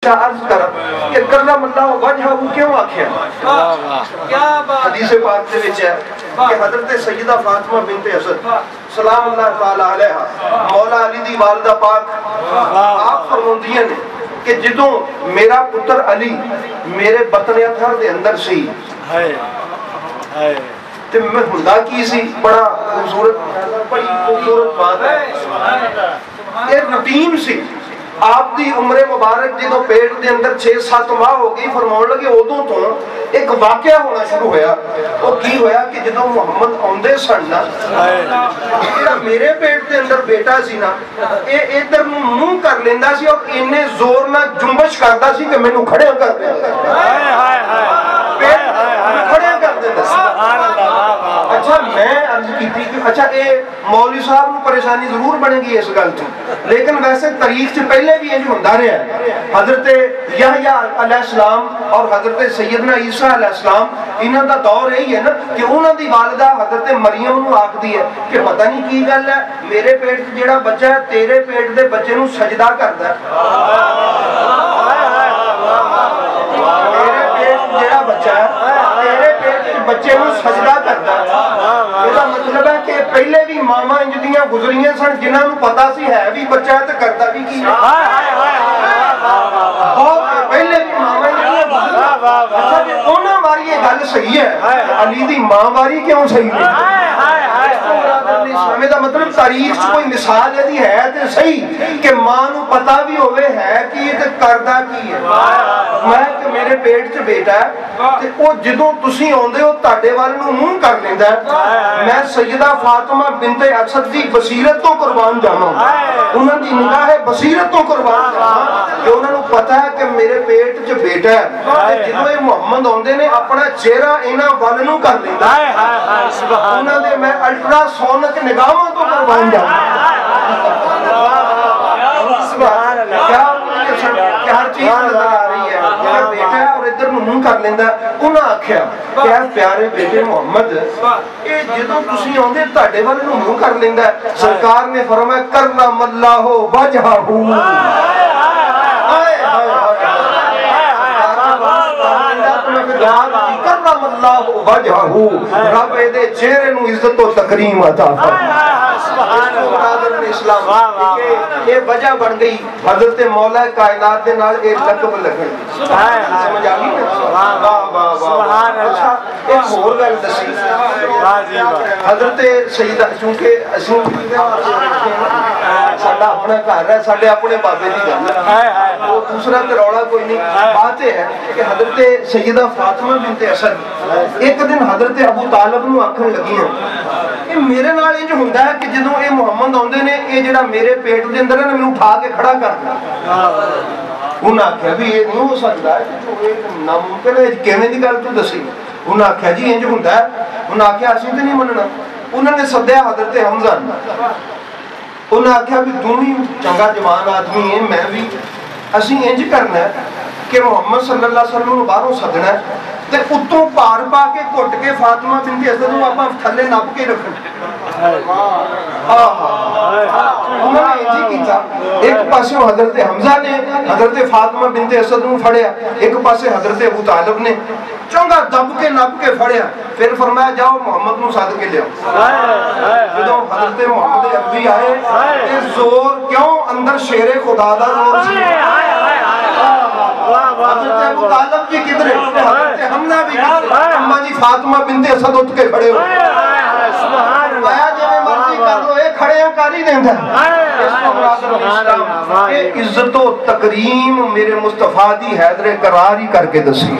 अर्ज कर कि करम अल्लाह वजहहू क्यों आख्या। हदीस पाक दे विच है कि हजरत सैयदा फातिमा बिनते असद सलाम अल्लाह तआला अलैहा मौला अली दी वालिदा पाक आप फरमांदियां ने कि जदों मेरा पुत्र अली मेरे बतन अथहर दे अंदर सी ते मैं हुंदा की सी बड़ा खूबसूरत बात है। ये रूटीन सी आप दी उम्रे मुबारक जो पेट के अंदर 6-7 माह हो गई फरमाउण लगे उदों तो एक वाकया होना शुरू होया। वो की होया कि जदों मुहम्मद आउंदे सन ना जेड़ा मेरे पेट के अंदर बेटा सी ना ये इधर नूं मुंह कर लेंदा सी और इन्ने जोर नाल जुम्बश करदा सी कि मैनूं खड़िया कर देंदा खड़िया कर देंदा सी। अच्छा मैं अर्ज की कि अच्छा ये मौलवी साहब को परेशानी जरूर बनेगी इस गल तो, लेकिन वैसे तारीख से पहले भी इंज होंदा रहा। हजरत यहया अलैहिस्सलाम और हजरत सैयदना ईसा अलैहिस्सलाम इन्हां दा दौर यही है ना कि उन्हां दी वालिदा हजरत मरियम नूं आखदी है कि पता नहीं की गल है मेरे पेट च जेड़ा बच्चा है तेरे पेट दे बच्चे नूं सजदा करदा मेरे पेट च जेड़ा बच्चा है तेरे पेट च बच्चे नूं सजदा करदा। इसका मतलब है कि पहले भी मामा इंज दियां गुजरियां सन जिन्हां नूं पता सी है भी बच्चा है ते करदा भी की है। बहुत पहले भी मामा इंज दियां अच्छा जे उन्हां वारी ये गल सही है अली दी मां वारी क्यों सही नहीं। का मतलब तारीख च कोई मिसाल यदि है तो सही कि मां नूं पता भी होवे है कि ये करदा की है। मैं कि मेरे पेट च बेटा है ते ओ जदों तुसीं आउंदे हो तुहाडे वल नूं मुंह कर लेंदा मैं सैयदा फातिमा बिनते असद दी बसीरत तो कुर्बान जावां उन्हां दी निगाह बसीरत तो कुर्बान जावां कि उन्हां नूं पता है कि मेरे पेट च बेटा है ते जदों ये मुहम्मद आउंदे ने अपना चेहरा इन्हां वल नूं कर लेंदा उन्हां दे मैं अल्ट्रासोनिक निगाहां तो कुर्बान जावां। क्या हर चीज नजर आ रही है बेटा है और इधर मुंह कर लेंदा उन्हां आख्या क्या प्यारे बेटे मुहम्मद ये जदों तुसीं आउंदे तुहाडे वल नूं मुंह कर लेंदा सरकार ने फरमाया करम अल्लाह वजहहू रब इहदे चेहरे नूं इज्जत और तकरीम अता ये वजह बन गई हजरत मौला कायनात दे नाल एक लकब लगन समझ आ गई ना। सुभान अल्लाह एक होर गल दसी हजरत सैयदा चूंकि असों साडा अपना घर है साडे अपने बाबे दी गल है वो दूसरा ते रौला कोई नहीं। बात है कि हजरत सैयदा फातिमा बिनते असद एक दिन हजरत अबू तालिब नूं आखण लगियां कि मेरे नाल इंज हुंदा है कि जदों ये मुहम्मद आउंदे ने ये जेड़ा मेरे पेट दे अंदर है ना मैनूं उठा के खड़ा कर दे। उन्हां आख्या भी ये नहीं हो सकदा नामुमकिन है किवें दी गल तूं दसी। उन्हां आख्या जी इंज हुंदा है। उन्हां आख्या असीं ते नहीं मनना। उन्होंने सद्या हजरत हमजा उन्हें आख्या भी तू भी चंगा जवान आदमी है मैं भी असी इंज करना है कि मुहम्मद सल्लल्लाहु अलैहि वसल्लम बाहरों सदना ते उत्तों पार पा के घुट के फातिमा बिनते असद नूं आपां थल्ले नप के रखना। उन्होंने इंज ही कीता। एक पासों हजरत हमजा ने हजरत फातिमा बिनते असद नूं फड़िया एक पासे हजरत अबू तालिब ने चंगा दब के नप के फड़िया फिर फरमाया जाओ मुहम्मद नूं सद के लियाओ। जदों हजरत मुहम्मद अरबी आए ते जोर क्यों अंदर शेरे खुदा दा जोर सी हजरत अबू तालिब भी किधरे हजरत हमजा भी किधरे अम्मा जी फातिमा बिनते असद उठ के खड़े हो सुभान अल्लाह जिवें मर्जी कर लो ये खड़े कर ही देंदा इसको मुराद इस्लाम ये इज्जत और तकरीम मेरे मुस्तफा दी हैदर करार ही करके दसी।